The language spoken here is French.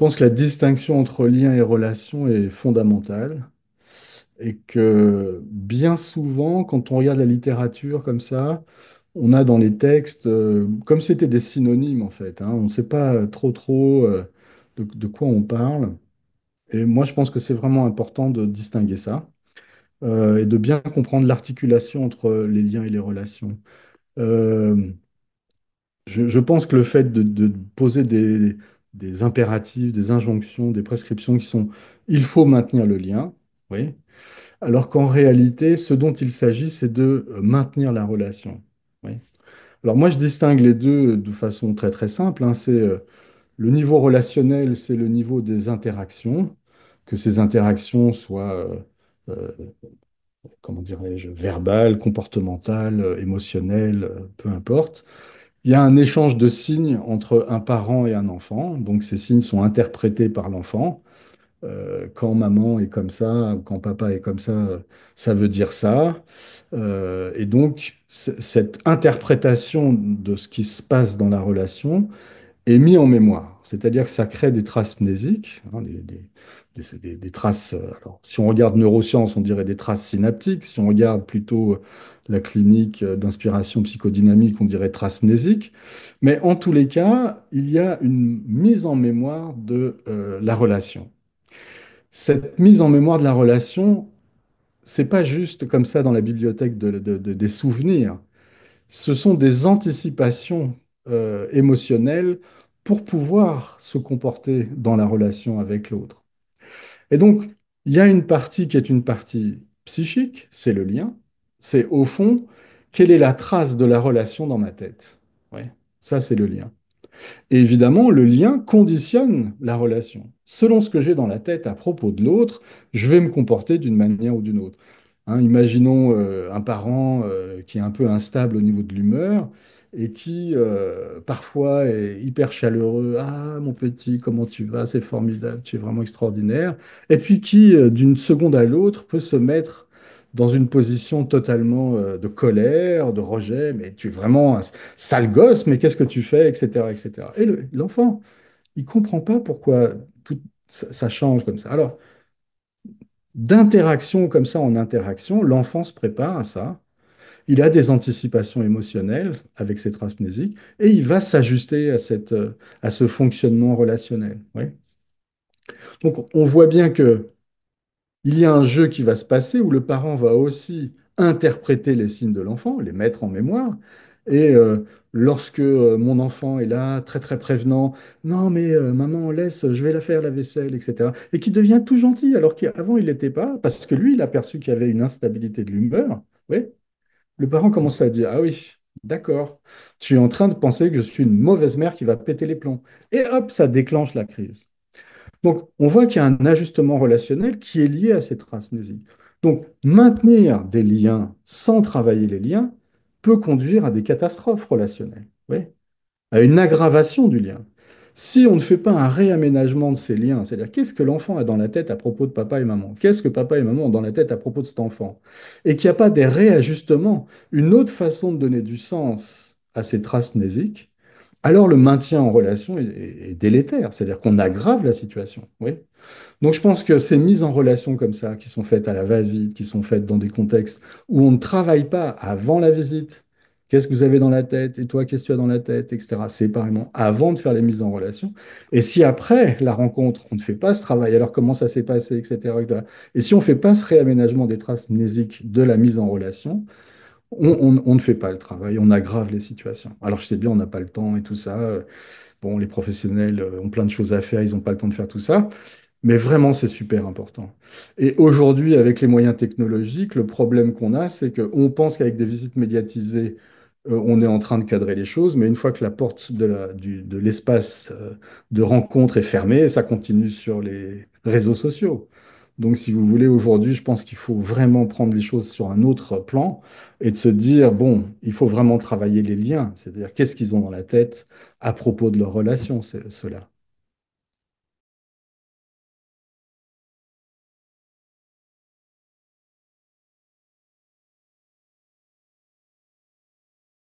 pense que la distinction entre lien et relation est fondamentale et que bien souvent, quand on regarde la littérature comme ça, on a dans les textes, comme si c'était des synonymes en fait, hein, on ne sait pas trop de quoi on parle. Et moi, je pense que c'est vraiment important de distinguer ça et de bien comprendre l'articulation entre les liens et les relations. Euh, je pense que le fait de poser des impératifs, des injonctions, des prescriptions qui sont il faut maintenir le lien, oui, alors qu'en réalité, ce dont il s'agit, c'est de maintenir la relation. Oui. Alors moi, je distingue les deux de façon très simple, hein. C'est le niveau relationnel, c'est le niveau des interactions, que ces interactions soient, euh, comment dirais-je, verbales, comportementales, émotionnelles, peu importe. Il y a un échange de signes entre un parent et un enfant. Donc ces signes sont interprétés par l'enfant. Quand maman est comme ça, quand papa est comme ça veut dire ça. Et donc cette interprétation de ce qui se passe dans la relation est mise en mémoire. C'est-à-dire que ça crée des traces mnésiques, hein, des traces. Alors, si on regarde neurosciences, on dirait des traces synaptiques. Si on regarde plutôt la clinique d'inspiration psychodynamique, on dirait traces mnésiques. Mais en tous les cas, il y a une mise en mémoire de la relation. Cette mise en mémoire de la relation, c'est pas juste comme ça dans la bibliothèque des souvenirs. Ce sont des anticipations émotionnelles pour pouvoir se comporter dans la relation avec l'autre. Et donc, il y a une partie qui est une partie psychique, c'est le lien. C'est au fond, quelle est la trace de la relation dans ma tête? Ouais, ça, c'est le lien. Et évidemment, le lien conditionne la relation. Selon ce que j'ai dans la tête à propos de l'autre, je vais me comporter d'une manière ou d'une autre. Hein, imaginons un parent qui est un peu instable au niveau de l'humeur et qui parfois est hyper chaleureux. Ah, mon petit, comment tu vas? C'est formidable, tu es vraiment extraordinaire. Et puis qui, d'une seconde à l'autre, peut se mettre dans une position totalement de colère, de rejet. Mais tu es vraiment un sale gosse, mais qu'est-ce que tu fais? Etc. etc. Et l'enfant, il comprend pas pourquoi tout ça change comme ça. Alors, d'interaction comme ça en interaction, l'enfant se prépare à ça. Il a des anticipations émotionnelles avec ses traces mnésiques et il va s'ajuster à ce fonctionnement relationnel. Oui. Donc, on voit bien que il y a un jeu qui va se passer où le parent va aussi interpréter les signes de l'enfant, les mettre en mémoire. Et lorsque mon enfant est là, très prévenant, non mais maman, laisse, je vais la faire la vaisselle, etc. Et qui devient tout gentil alors qu'avant il l'était pas, parce que lui, il a perçu qu'il y avait une instabilité de l'humeur. Oui. Le parent commence à dire, ah oui, d'accord, tu es en train de penser que je suis une mauvaise mère qui va péter les plombs. Et hop, ça déclenche la crise. Donc, on voit qu'il y a un ajustement relationnel qui est lié à ces traces mnésiques. Donc, maintenir des liens sans travailler les liens peut conduire à des catastrophes relationnelles, oui, à une aggravation du lien. Si on ne fait pas un réaménagement de ces liens, c'est-à-dire qu'est-ce que l'enfant a dans la tête à propos de papa et maman, qu'est-ce que papa et maman ont dans la tête à propos de cet enfant, et qu'il n'y a pas des réajustements, une autre façon de donner du sens à ces traces mnésiques, alors le maintien en relation est délétère, c'est-à-dire qu'on aggrave la situation. Oui. Donc je pense que ces mises en relation comme ça, qui sont faites à la va-vite, qui sont faites dans des contextes où on ne travaille pas avant la visite, qu'est-ce que vous avez dans la tête, et toi, qu'est-ce que tu as dans la tête, etc., séparément, avant de faire les mises en relation. Et si après la rencontre, on ne fait pas ce travail, alors comment ça s'est passé, etc., etc. Et si on ne fait pas ce réaménagement des traces mnésiques de la mise en relation, on ne fait pas le travail, on aggrave les situations. Alors je sais bien, on n'a pas le temps et tout ça. Bon, les professionnels ont plein de choses à faire, ils n'ont pas le temps de faire tout ça. Mais vraiment, c'est super important. Et aujourd'hui, avec les moyens technologiques, le problème qu'on a, c'est qu'on pense qu'avec des visites médiatisées, on est en train de cadrer les choses, mais une fois que la porte de l'espace de rencontre est fermée, ça continue sur les réseaux sociaux. Donc, si vous voulez, aujourd'hui, je pense qu'il faut vraiment prendre les choses sur un autre plan et de se dire, bon, il faut vraiment travailler les liens, c'est-à-dire qu'est-ce qu'ils ont dans la tête à propos de leur relation, ceux-là.